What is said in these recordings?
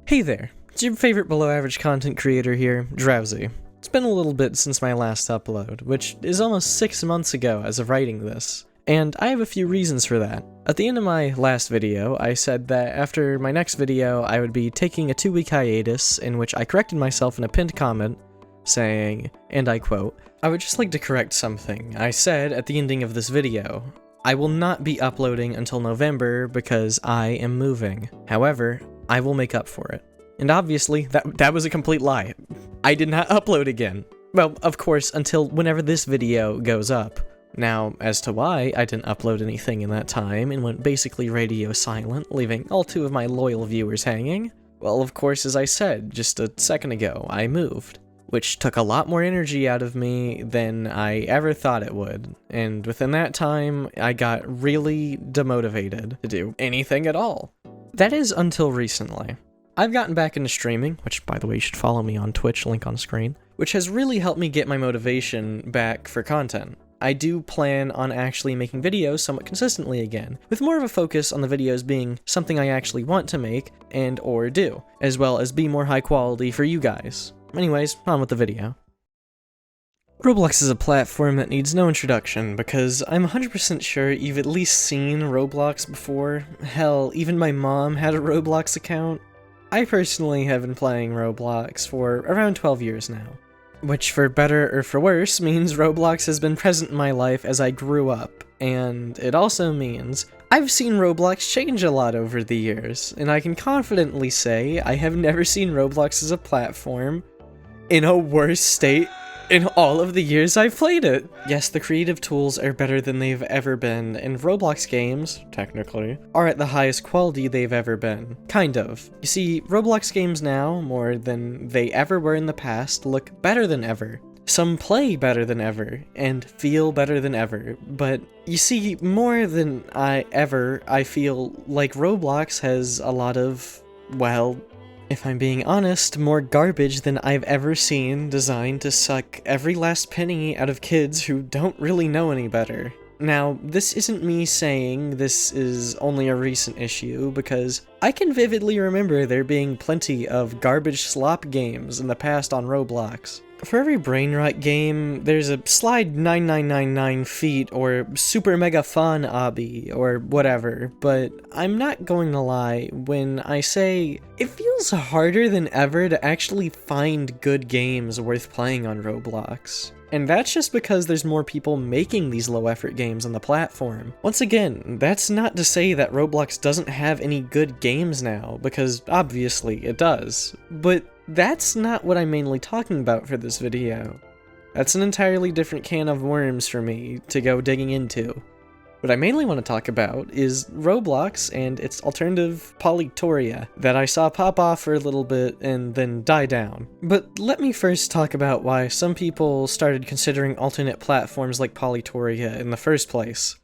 Hey there, it's your favorite below average content creator here, Drowsy. It's been a little bit since my last upload, which is almost 6 months ago as of writing this, and I have a few reasons for that. At the end of my last video, I said that after my next video I would be taking a 2-week hiatus in which I corrected myself in a pinned comment, saying, and I quote, "I would just like to correct something. I said at the ending of this video, I will not be uploading until November because I am moving. However, I will make up for it." And obviously, that was a complete lie. I did not upload again. Well, of course, until whenever this video goes up. Now, as to why I didn't upload anything in that time and went basically radio silent, leaving all 2 of my loyal viewers hanging, well, of course, as I said just a second ago, I moved, which took a lot more energy out of me than I ever thought it would, and within that time, I got really demotivated to do anything at all. That is until recently. I've gotten back into streaming, which by the way you should follow me on Twitch, link on screen, which has really helped me get my motivation back for content. I do plan on actually making videos somewhat consistently again, with more of a focus on the videos being something I actually want to make and or do, as well as be more high quality for you guys. Anyways, on with the video. Roblox is a platform that needs no introduction because I'm 100% sure you've at least seen Roblox before. Hell, even my mom had a Roblox account. I personally have been playing Roblox for around 12 years now, which for better or for worse means Roblox has been present in my life as I grew up, and it also means I've seen Roblox change a lot over the years, and I can confidently say I have never seen Roblox as a platform in a worse state in all of the years I've played it. Yes, the creative tools are better than they've ever been, and Roblox games, technically, are at the highest quality they've ever been. Kind of. You see, Roblox games now, more than they ever were in the past, look better than ever. Some play better than ever, and feel better than ever, but you see, more than I feel like Roblox has a lot of, well, if I'm being honest, more garbage than I've ever seen designed to suck every last penny out of kids who don't really know any better. Now, this isn't me saying this is only a recent issue, because I can vividly remember there being plenty of garbage slop games in the past on Roblox. For every brain rot game, there's a slide 9999 feet or super mega fun obby or whatever, but I'm not going to lie when I say it feels harder than ever to actually find good games worth playing on Roblox. And that's just because there's more people making these low-effort games on the platform. Once again, that's not to say that Roblox doesn't have any good games now, because obviously it does. But that's not what I'm mainly talking about for this video. That's an entirely different can of worms for me to go digging into. What I mainly want to talk about is Roblox and its alternative Polytoria that I saw pop off for a little bit and then die down. But let me first talk about why some people started considering alternate platforms like Polytoria in the first place.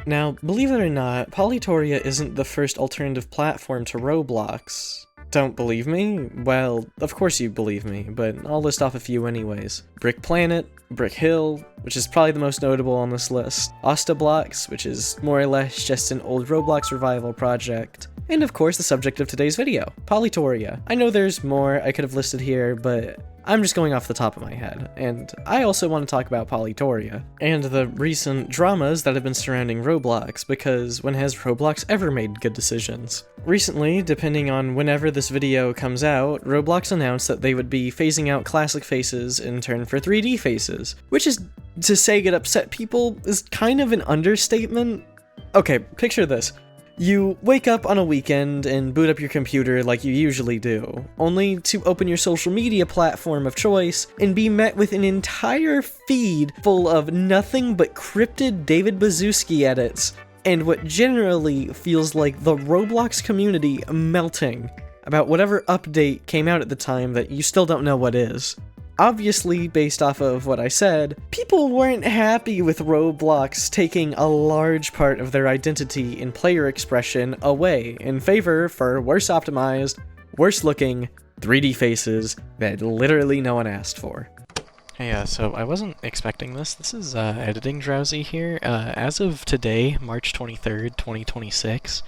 Now, believe it or not, Polytoria isn't the first alternative platform to Roblox. Don't believe me? Well, of course you believe me, but I'll list off a few anyways. Brick Planet, Brick Hill, which is probably the most notable on this list, Ostablox, which is more or less just an old Roblox revival project, and of course the subject of today's video, Polytoria. I know there's more I could have listed here, but I'm just going off the top of my head, and I also want to talk about Polytoria, and the recent dramas that have been surrounding Roblox, because when has Roblox ever made good decisions? Recently, depending on whenever this video comes out, Roblox announced that they would be phasing out classic faces in turn for 3D faces, which is, to say it upset people, is kind of an understatement. Okay, picture this. You wake up on a weekend and boot up your computer like you usually do, only to open your social media platform of choice and be met with an entire feed full of nothing but cryptid David Baszucki edits, and what generally feels like the Roblox community melting about whatever update came out at the time that you still don't know what is. Obviously, based off of what I said, people weren't happy with Roblox taking a large part of their identity and player expression away in favor for worse optimized, worse looking 3D faces that literally no one asked for. Hey, so I wasn't expecting this. This is editing Drowsy here. As of today, March 23rd, 2026,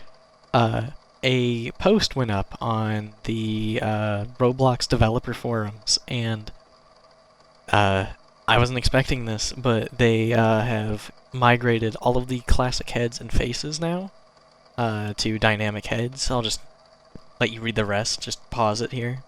a post went up on the Roblox developer forums, and I wasn't expecting this, but they have migrated all of the classic heads and faces now to dynamic heads. I'll just let you read the rest. Just pause it here.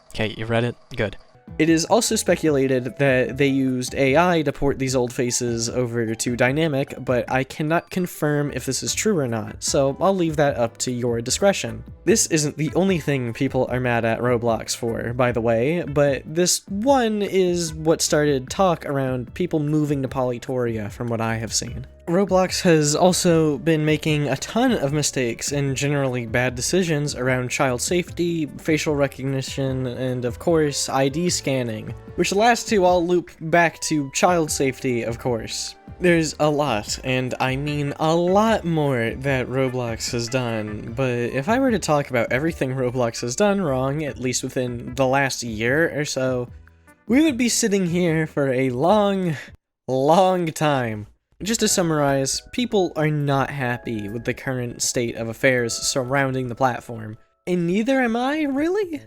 Okay, you read it? Good. It is also speculated that they used AI to port these old faces over to dynamic, but I cannot confirm if this is true or not, so I'll leave that up to your discretion. This isn't the only thing people are mad at Roblox for, by the way, but this one is what started talk around people moving to Polytoria from what I have seen. Roblox has also been making a ton of mistakes and generally bad decisions around child safety, facial recognition, and of course, ID scanning, which the last two all loop back to child safety, of course. There's a lot, and I mean a lot more that Roblox has done, but if I were to talk about everything Roblox has done wrong, at least within the last year or so, we would be sitting here for a long time. Just to summarize, people are not happy with the current state of affairs surrounding the platform, and neither am I, really?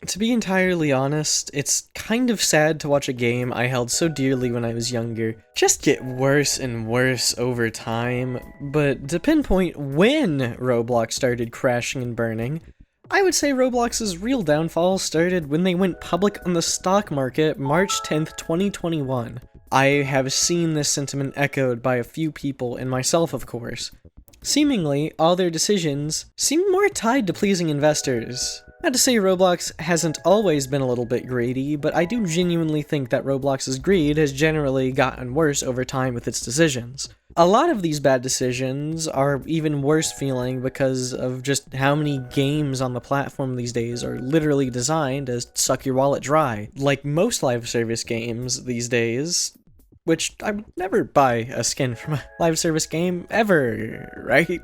To be entirely honest, it's kind of sad to watch a game I held so dearly when I was younger just get worse and worse over time, but to pinpoint when Roblox started crashing and burning, I would say Roblox's real downfall started when they went public on the stock market March 10th, 2021. I have seen this sentiment echoed by a few people, and myself of course. Seemingly, all their decisions seem more tied to pleasing investors. Not to say Roblox hasn't always been a little bit greedy, but I do genuinely think that Roblox's greed has generally gotten worse over time with its decisions. A lot of these bad decisions are even worse feeling because of just how many games on the platform these days are literally designed to suck your wallet dry. Like most live service games these days, which I would never buy a skin from a live service game, ever, right?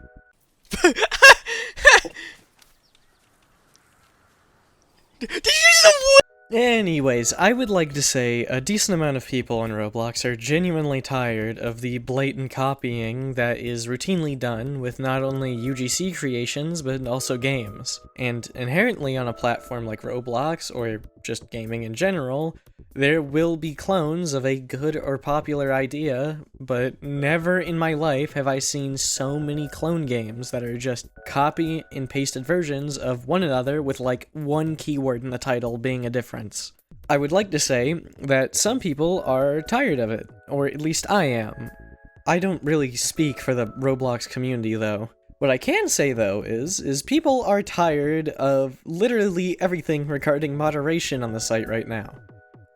Did you just Anyways, I would like to say a decent amount of people on Roblox are genuinely tired of the blatant copying that is routinely done with not only UGC creations, but also games. And inherently on a platform like Roblox, or just gaming in general, there will be clones of a good or popular idea, but never in my life have I seen so many clone games that are just copy and pasted versions of one another with like one keyword in the title being a difference. I would like to say that some people are tired of it, or at least I am. I don't really speak for the Roblox community though. What I can say though is people are tired of literally everything regarding moderation on the site right now.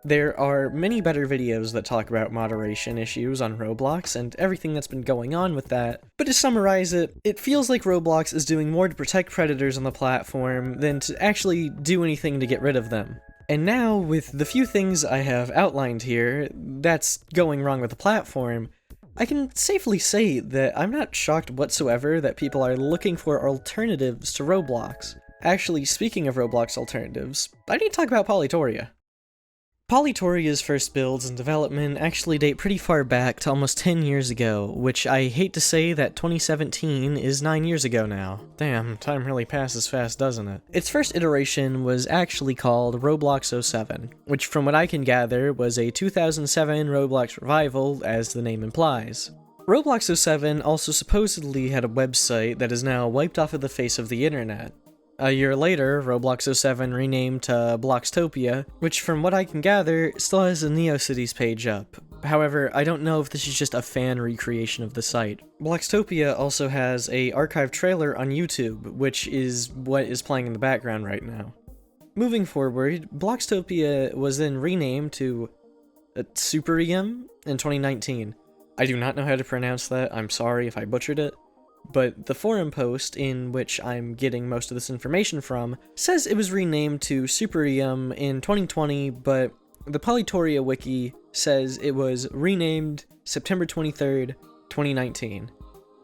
There are many better videos that talk about moderation issues on Roblox and everything that's been going on with that, but to summarize it, it feels like Roblox is doing more to protect predators on the platform than to actually do anything to get rid of them. And now, with the few things I have outlined here that's going wrong with the platform, I can safely say that I'm not shocked whatsoever that people are looking for alternatives to Roblox. Actually, speaking of Roblox alternatives, I need to talk about Polytoria. Polytoria's first builds and development actually date pretty far back to almost 10 years ago, which I hate to say that 2017 is 9 years ago now. Damn, time really passes fast, doesn't it? Its first iteration was actually called Roblox 07, which from what I can gather was a 2007 Roblox revival, as the name implies. Roblox 07 also supposedly had a website that is now wiped off of the face of the internet. A year later, Roblox 07 renamed to Bloxtopia, which from what I can gather, still has a NeoCities page up. However, I don't know if this is just a fan recreation of the site. Bloxtopia also has a archived trailer on YouTube, which is what is playing in the background right now. Moving forward, Bloxtopia was then renamed to Superium in 2019. I do not know how to pronounce that, I'm sorry if I butchered it. But the forum post in which I'm getting most of this information from says it was renamed to Superium in 2020, but the Polytoria wiki says it was renamed September 23rd, 2019.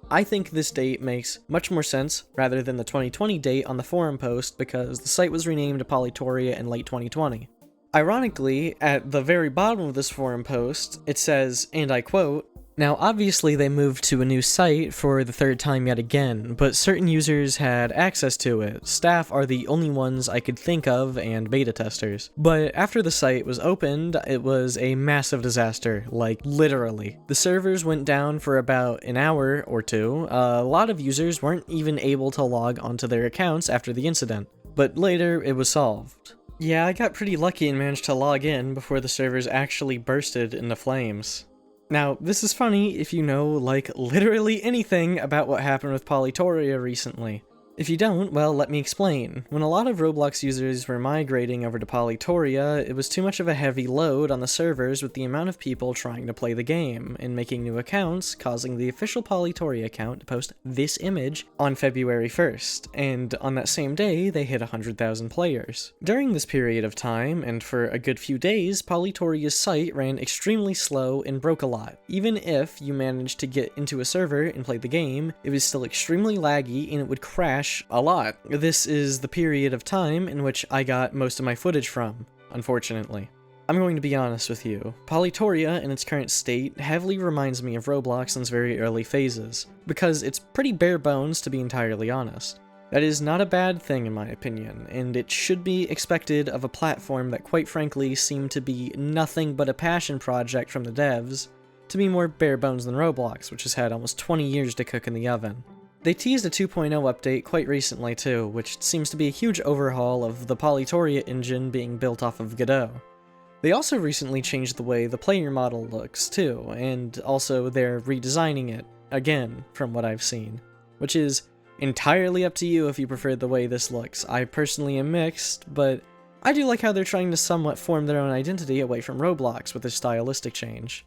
I think this date makes much more sense rather than the 2020 date on the forum post because the site was renamed to Polytoria in late 2020. Ironically, at the very bottom of this forum post, it says, and I quote, "Now obviously they moved to a new site for the third time yet again, but certain users had access to it. Staff are the only ones I could think of and beta testers. But after the site was opened, it was a massive disaster, like literally. The servers went down for about an hour or two. A lot of users weren't even able to log onto their accounts after the incident, but later it was solved. Yeah, I got pretty lucky and managed to log in before the servers actually bursted into flames." Now, this is funny if you know, like, literally anything about what happened with Polytoria recently. If you don't, well, let me explain. When a lot of Roblox users were migrating over to Polytoria, it was too much of a heavy load on the servers with the amount of people trying to play the game, and making new accounts, causing the official Polytoria account to post this image on February 1st, and on that same day, they hit 100,000 players. During this period of time, and for a good few days, Polytoria's site ran extremely slow and broke a lot. Even if you managed to get into a server and play the game, it was still extremely laggy and it would crash a lot. This is the period of time in which I got most of my footage from, unfortunately. I'm going to be honest with you. Polytoria in its current state heavily reminds me of Roblox in its very early phases, because it's pretty bare bones to be entirely honest. That is not a bad thing in my opinion, and it should be expected of a platform that quite frankly seemed to be nothing but a passion project from the devs, to be more bare bones than Roblox, which has had almost 20 years to cook in the oven. They teased a 2.0 update quite recently too, which seems to be a huge overhaul of the Polytoria engine being built off of Godot. They also recently changed the way the player model looks too, and also they're redesigning it, again, from what I've seen. Which is entirely up to you if you prefer the way this looks. I personally am mixed, but I do like how they're trying to somewhat form their own identity away from Roblox with this stylistic change.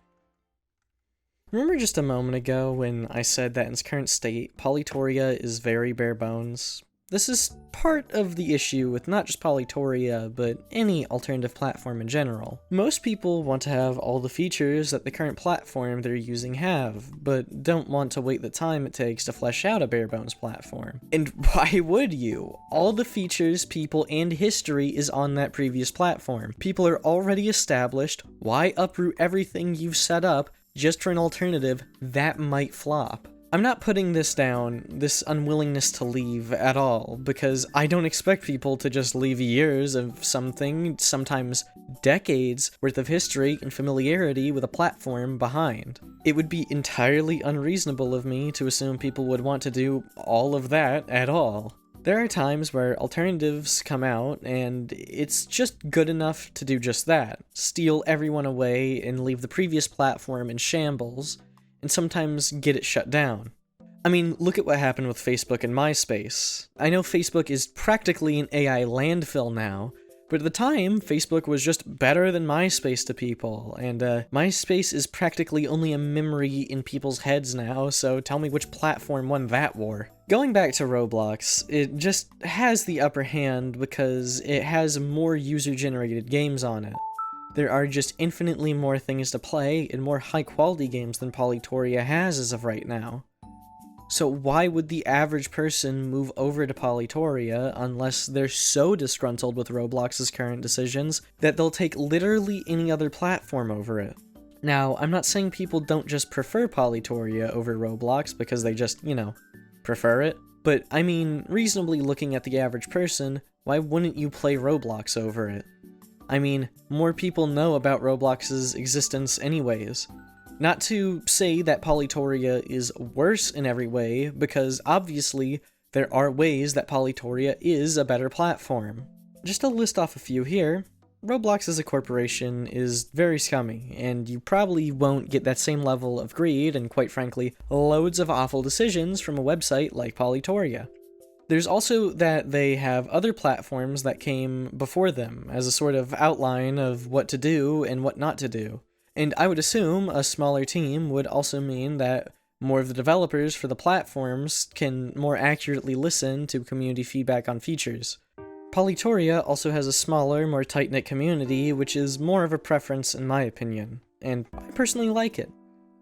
Remember just a moment ago when I said that in its current state, Polytoria is very bare bones? This is part of the issue with not just Polytoria, but any alternative platform in general. Most people want to have all the features that the current platform they're using have, but don't want to wait the time it takes to flesh out a bare bones platform. And why would you? All the features, people, and history is on that previous platform. People are already established. Why uproot everything you've set up just for an alternative that might flop? I'm not putting this down, this unwillingness to leave at all, because I don't expect people to just leave years of something, sometimes decades, worth of history and familiarity with a platform behind. It would be entirely unreasonable of me to assume people would want to do all of that at all. There are times where alternatives come out, and it's just good enough to do just that. Steal everyone away and leave the previous platform in shambles, and sometimes get it shut down. I mean, look at what happened with Facebook and MySpace. I know Facebook is practically an AI landfill now, but at the time, Facebook was just better than MySpace to people, and MySpace is practically only a memory in people's heads now, so tell me which platform won that war. Going back to Roblox, it just has the upper hand because it has more user-generated games on it. There are just infinitely more things to play and more high-quality games than Polytoria has as of right now. So why would the average person move over to Polytoria unless they're so disgruntled with Roblox's current decisions that they'll take literally any other platform over it? Now, I'm not saying people don't just prefer Polytoria over Roblox because they just, prefer it, but I mean, reasonably looking at the average person, why wouldn't you play Roblox over it? I mean, more people know about Roblox's existence anyways. Not to say that Polytoria is worse in every way, because obviously there are ways that Polytoria is a better platform. Just to list off a few here, Roblox as a corporation is very scummy, and you probably won't get that same level of greed and, quite frankly, loads of awful decisions from a website like Polytoria. There's also that they have other platforms that came before them as a sort of outline of what to do and what not to do. And I would assume a smaller team would also mean that more of the developers for the platforms can more accurately listen to community feedback on features. Polytoria also has a smaller, more tight-knit community, which is more of a preference in my opinion, and I personally like it.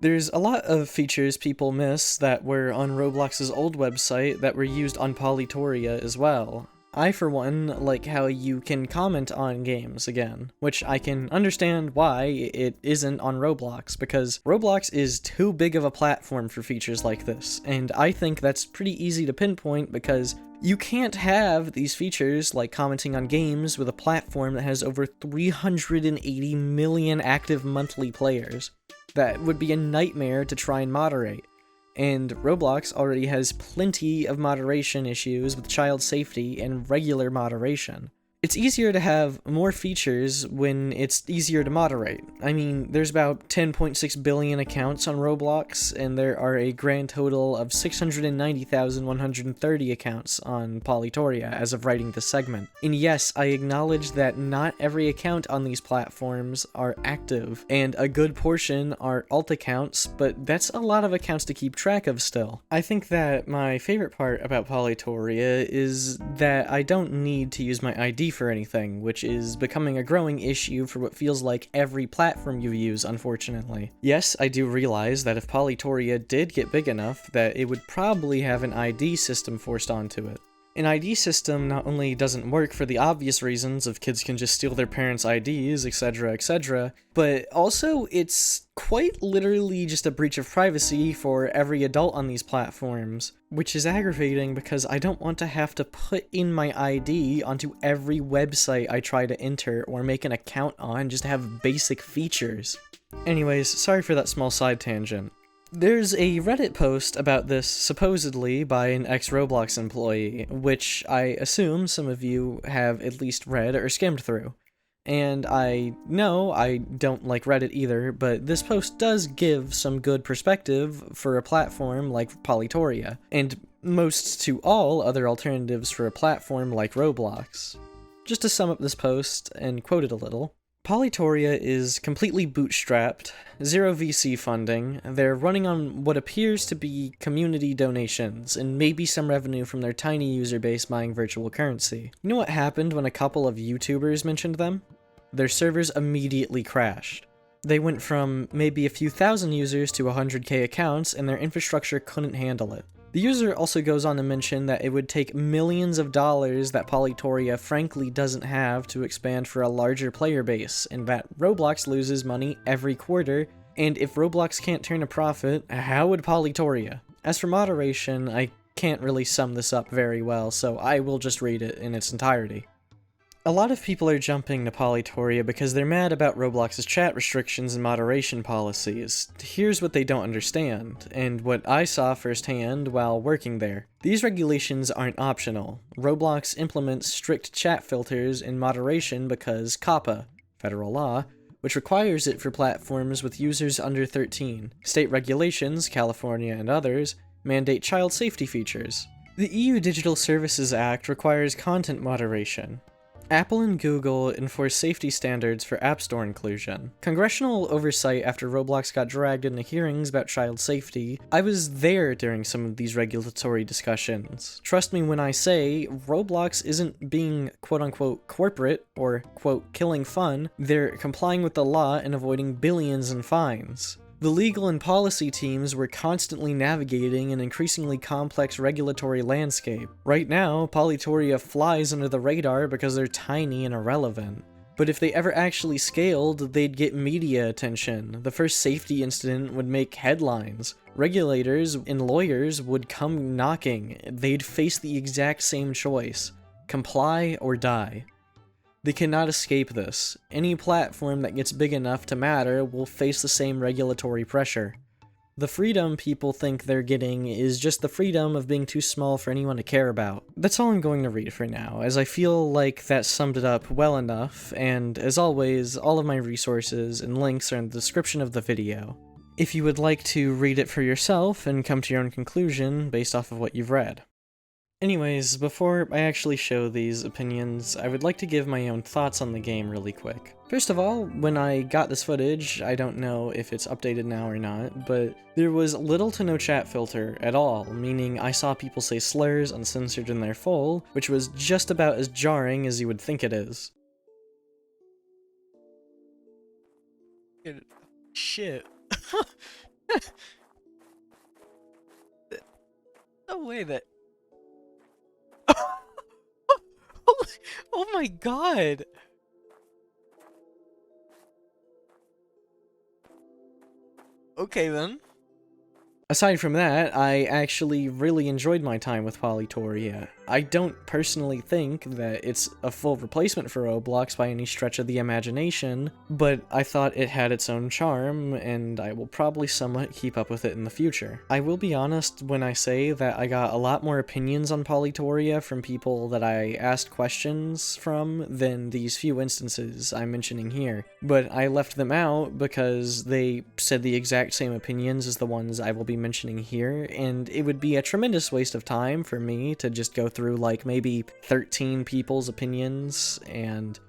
There's a lot of features people miss that were on Roblox's old website that were used on Polytoria as well. I, for one, like how you can comment on games again, which I can understand why it isn't on Roblox, because Roblox is too big of a platform for features like this, and I think that's pretty easy to pinpoint because you can't have these features like commenting on games with a platform that has over 380 million active monthly players. That would be a nightmare to try and moderate. And Roblox already has plenty of moderation issues with child safety and regular moderation. It's easier to have more features when it's easier to moderate. I mean, there's about 10.6 billion accounts on Roblox, and there are a grand total of 690,130 accounts on Polytoria as of writing this segment. And yes, I acknowledge that not every account on these platforms are active, and a good portion are alt accounts, but that's a lot of accounts to keep track of still. I think that my favorite part about Polytoria is that I don't need to use my ID for anything, which is becoming a growing issue for what feels like every platform you use, unfortunately. Yes, I do realize that if Polytoria did get big enough, that it would probably have an ID system forced onto it. An ID system not only doesn't work for the obvious reasons of kids can just steal their parents' IDs, etc., but also it's quite literally just a breach of privacy for every adult on these platforms, which is aggravating because I don't want to have to put in my ID onto every website I try to enter or make an account on just to have basic features. Anyways, sorry for that small side tangent. There's a Reddit post about this, supposedly by an ex-Roblox employee, which I assume some of you have at least read or skimmed through. And I know I don't like Reddit either, but this post does give some good perspective for a platform like Polytoria, and most to all other alternatives for a platform like Roblox. Just to sum up this post and quote it a little, Polytoria is completely bootstrapped, zero VC funding, they're running on what appears to be community donations, and maybe some revenue from their tiny user base buying virtual currency. You know what happened when a couple of YouTubers mentioned them? Their servers immediately crashed. They went from maybe a few thousand users to 100k accounts, and their infrastructure couldn't handle it. The user also goes on to mention that it would take millions of dollars that Polytoria frankly doesn't have to expand for a larger player base, and that Roblox loses money every quarter, and if Roblox can't turn a profit, how would Polytoria? As for moderation, I can't really sum this up very well, so I will just read it in its entirety. A lot of people are jumping to Polytoria because they're mad about Roblox's chat restrictions and moderation policies. Here's what they don't understand, and what I saw firsthand while working there. These regulations aren't optional. Roblox implements strict chat filters and moderation because COPPA, federal law, which requires it for platforms with users under 13. State regulations, California and others, mandate child safety features. The EU Digital Services Act requires content moderation. Apple and Google enforce safety standards for App Store inclusion. Congressional oversight after Roblox got dragged into hearings about child safety. I was there during some of these regulatory discussions. Trust me when I say, Roblox isn't being quote-unquote corporate or quote killing fun, they're complying with the law and avoiding billions in fines. The legal and policy teams were constantly navigating an increasingly complex regulatory landscape. Right now, Polytoria flies under the radar because they're tiny and irrelevant. But if they ever actually scaled, they'd get media attention. The first safety incident would make headlines. Regulators and lawyers would come knocking. They'd face the exact same choice: comply or die. They cannot escape this. Any platform that gets big enough to matter will face the same regulatory pressure. The freedom people think they're getting is just the freedom of being too small for anyone to care about. That's all I'm going to read for now, as I feel like that summed it up well enough, and as always, all of my resources and links are in the description of the video, if you would like to read it for yourself and come to your own conclusion based off of what you've read. Anyways, before I actually show these opinions, I would like to give my own thoughts on the game really quick. First of all, when I got this footage, I don't know if it's updated now or not, but there was little to no chat filter at all, meaning I saw people say slurs uncensored in their full, which was just about as jarring as you would think it is. Shit. No way that... Oh my god! Okay then. Aside from that, I actually really enjoyed my time with Polytoria. I don't personally think that it's a full replacement for Roblox by any stretch of the imagination, but I thought it had its own charm, and I will probably somewhat keep up with it in the future. I will be honest when I say that I got a lot more opinions on Polytoria from people that I asked questions from than these few instances I'm mentioning here, but I left them out because they said the exact same opinions as the ones I will be mentioning here, and it would be a tremendous waste of time for me to just go through like maybe 13 people's opinions and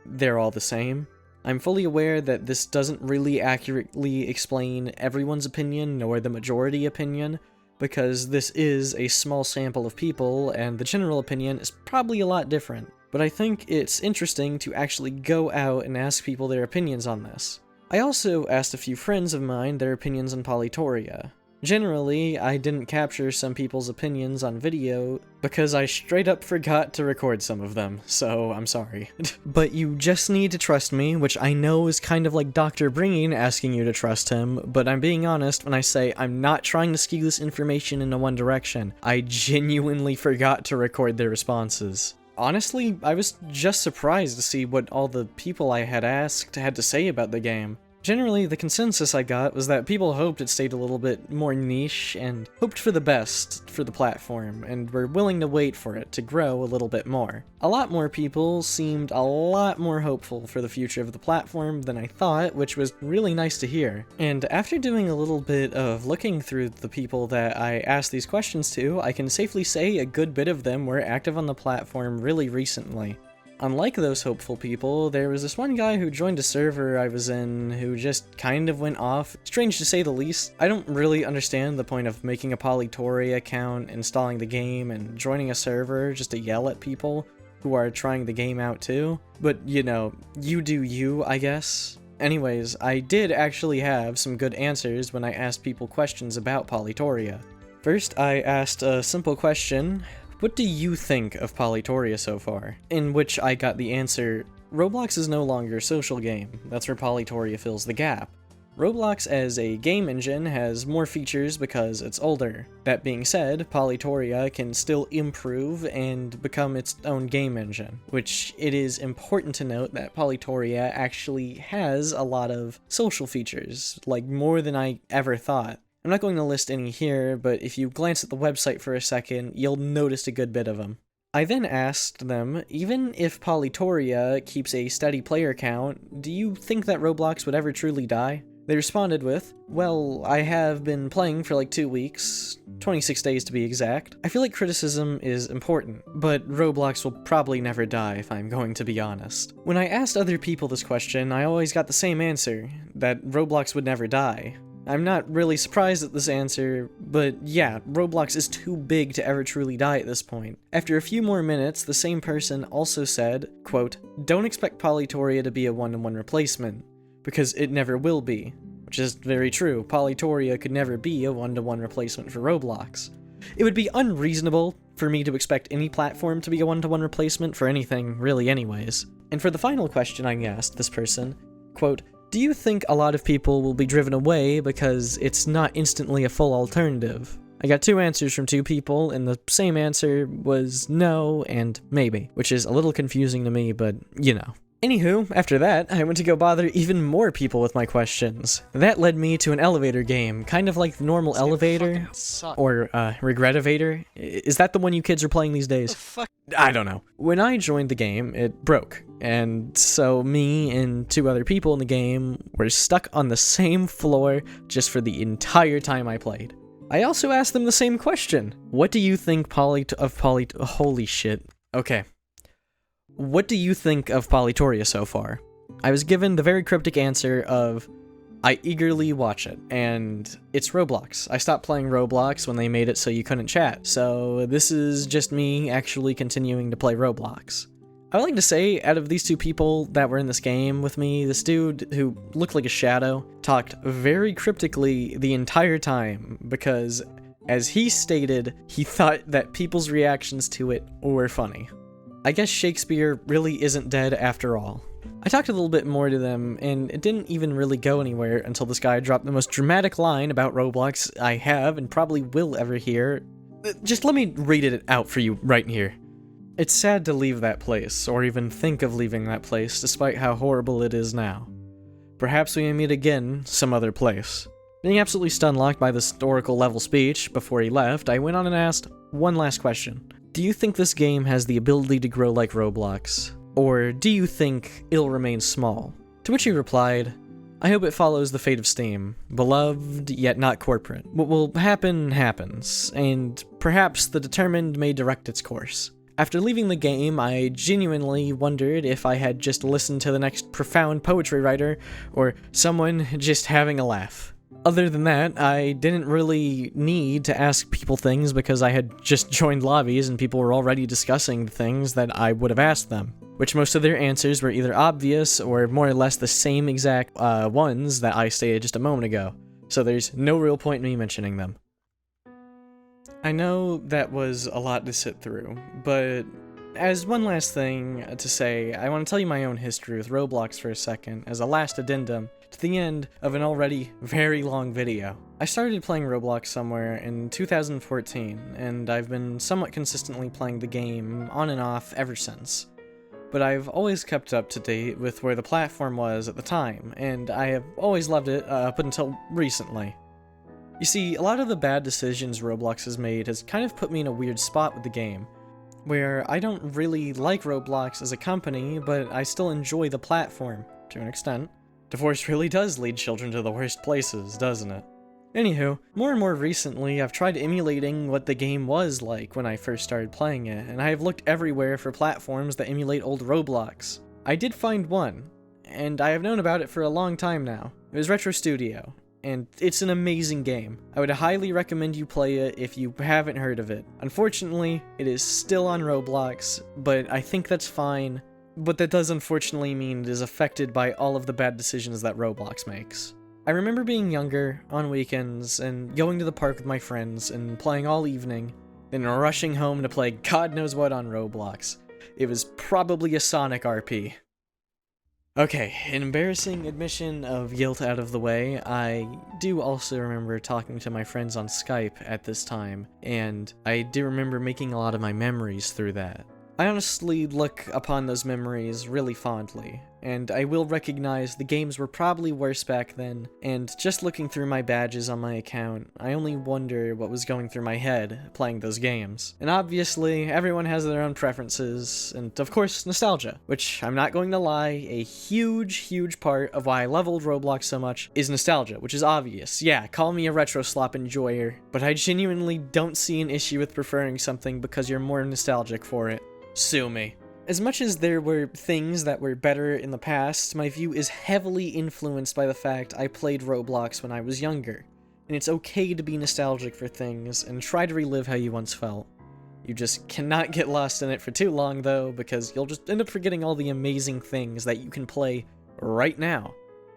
they're all the same. I'm fully aware that this doesn't really accurately explain everyone's opinion nor the majority opinion, because this is a small sample of people and the general opinion is probably a lot different. But I think it's interesting to actually go out and ask people their opinions on this. I also asked a few friends of mine their opinions on Polytoria. Generally, I didn't capture some people's opinions on video because I straight up forgot to record some of them, so I'm sorry. But you just need to trust me, which I know is kind of like Dr. Bringing asking you to trust him, but I'm being honest when I say I'm not trying to skew this information into one direction. I genuinely forgot to record their responses. Honestly, I was just surprised to see what all the people I had asked had to say about the game. Generally, the consensus I got was that people hoped it stayed a little bit more niche and hoped for the best for the platform, and were willing to wait for it to grow a little bit more. A lot more people seemed a lot more hopeful for the future of the platform than I thought, which was really nice to hear. And after doing a little bit of looking through the people that I asked these questions to, I can safely say a good bit of them were active on the platform really recently. Unlike those hopeful people, there was this one guy who joined a server I was in who just kind of went off. Strange to say the least. I don't really understand the point of making a Polytoria account, installing the game, and joining a server just to yell at people who are trying the game out too. But, you know, you do you, I guess. Anyways, I did actually have some good answers when I asked people questions about Polytoria. First, I asked a simple question: what do you think of Polytoria so far? In which I got the answer, Roblox is no longer a social game. That's where Polytoria fills the gap. Roblox as a game engine has more features because it's older. That being said, Polytoria can still improve and become its own game engine, which it is important to note that Polytoria actually has a lot of social features, like more than I ever thought. I'm not going to list any here, but if you glance at the website for a second, you'll notice a good bit of them. I then asked them, even if Polytoria keeps a steady player count, do you think that Roblox would ever truly die? They responded with, well, I have been playing for like 2 weeks, 26 days to be exact. I feel like criticism is important, but Roblox will probably never die if I'm going to be honest. When I asked other people this question, I always got the same answer, that Roblox would never die. I'm not really surprised at this answer, but yeah, Roblox is too big to ever truly die at this point. After a few more minutes, the same person also said, quote, don't expect Polytoria to be a one-to-one replacement, because it never will be. Which is very true, Polytoria could never be a one-to-one replacement for Roblox. It would be unreasonable for me to expect any platform to be a one-to-one replacement for anything, really anyways. And for the final question I asked this person, quote, do you think a lot of people will be driven away because it's not instantly a full alternative? I got 2 answers from 2 people, and the same answer was no and maybe, which is a little confusing to me, but you know. Anywho, after that, I went to go bother even more people with my questions. That led me to an elevator game, kind of like the normal elevator, or Regretivator. Is that the one you kids are playing these days? I don't know. When I joined the game, it broke, and so me and 2 other people in the game were stuck on the same floor just for the entire time I played. I also asked them the same question. What do you think holy shit. Okay. What do you think of Polytoria so far? I was given the very cryptic answer of, I eagerly watch it, and it's Roblox. I stopped playing Roblox when they made it so you couldn't chat, so this is just me actually continuing to play Roblox. I would like to say, out of these 2 people that were in this game with me, this dude who looked like a shadow talked very cryptically the entire time, because, as he stated, he thought that people's reactions to it were funny. I guess Shakespeare really isn't dead after all. I talked a little bit more to them, and it didn't even really go anywhere until this guy dropped the most dramatic line about Roblox I have and probably will ever hear. Just let me read it out for you right here. It's sad to leave that place, or even think of leaving that place, despite how horrible it is now. Perhaps we may meet again some other place. Being absolutely stunlocked by this historical level speech before he left, I went on and asked one last question. Do you think this game has the ability to grow like Roblox? Or do you think it'll remain small? To which he replied, I hope it follows the fate of Steam, beloved yet not corporate. What will happen happens, and perhaps the determined may direct its course. After leaving the game, I genuinely wondered if I had just listened to the next profound poetry writer, or someone just having a laugh. Other than that, I didn't really need to ask people things because I had just joined lobbies and people were already discussing the things that I would have asked them, which most of their answers were either obvious or more or less the same exact ones that I stated just a moment ago, so there's no real point in me mentioning them. I know that was a lot to sit through, but as one last thing to say, I want to tell you my own history with Roblox for a second as a last addendum to the end of an already very long video. I started playing Roblox somewhere in 2014, and I've been somewhat consistently playing the game on and off ever since. But I've always kept up to date with where the platform was at the time, and I have always loved it up until recently. You see, a lot of the bad decisions Roblox has made has kind of put me in a weird spot with the game, where I don't really like Roblox as a company, but I still enjoy the platform, to an extent. Divorce really does lead children to the worst places, doesn't it? Anywho, more and more recently, I've tried emulating what the game was like when I first started playing it, and I have looked everywhere for platforms that emulate old Roblox. I did find one, and I have known about it for a long time now. It was Retro Studio, and it's an amazing game. I would highly recommend you play it if you haven't heard of it. Unfortunately, it is still on Roblox, but I think that's fine. But that does unfortunately mean it is affected by all of the bad decisions that Roblox makes. I remember being younger, on weekends, and going to the park with my friends and playing all evening, then rushing home to play God knows what on Roblox. It was probably a Sonic RP. Okay, an embarrassing admission of guilt out of the way, I do also remember talking to my friends on Skype at this time, and I do remember making a lot of my memories through that. I honestly look upon those memories really fondly, and I will recognize the games were probably worse back then, and just looking through my badges on my account, I only wonder what was going through my head playing those games. And obviously, everyone has their own preferences, and of course, nostalgia, which, I'm not going to lie, a huge part of why I love old Roblox so much is nostalgia, which is obvious. Yeah, call me a retro slop enjoyer, but I genuinely don't see an issue with preferring something because you're more nostalgic for it. Sue me. As much as there were things that were better in the past, my view is heavily influenced by the fact I played Roblox when I was younger, and it's okay to be nostalgic for things and try to relive how you once felt. You just cannot get lost in it for too long though, because you'll just end up forgetting all the amazing things that you can play right now.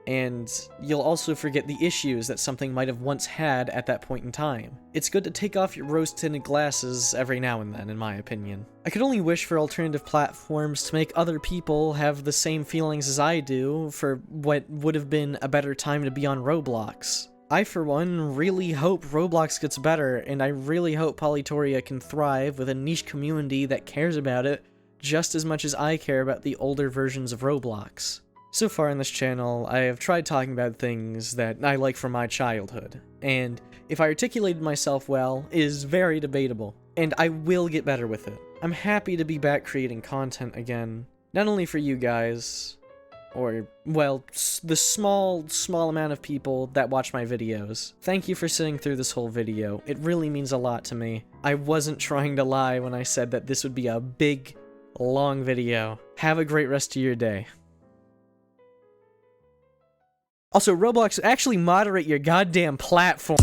And you'll also forget the issues that something might have once had at that point in time. It's good to take off your rose-tinted glasses every now and then, in my opinion. I could only wish for alternative platforms to make other people have the same feelings as I do for what would have been a better time to be on Roblox. I, for one, really hope Roblox gets better, and I really hope Polytoria can thrive with a niche community that cares about it just as much as I care about the older versions of Roblox. So far in this channel, I have tried talking about things that I like from my childhood, and if I articulated myself well, is very debatable, and I will get better with it. I'm happy to be back creating content again, not only for you guys, or, well, the small amount of people that watch my videos. Thank you for sitting through this whole video. It really means a lot to me. I wasn't trying to lie when I said that this would be a big, long video. Have a great rest of your day. Also, Roblox, actually moderate your goddamn platform.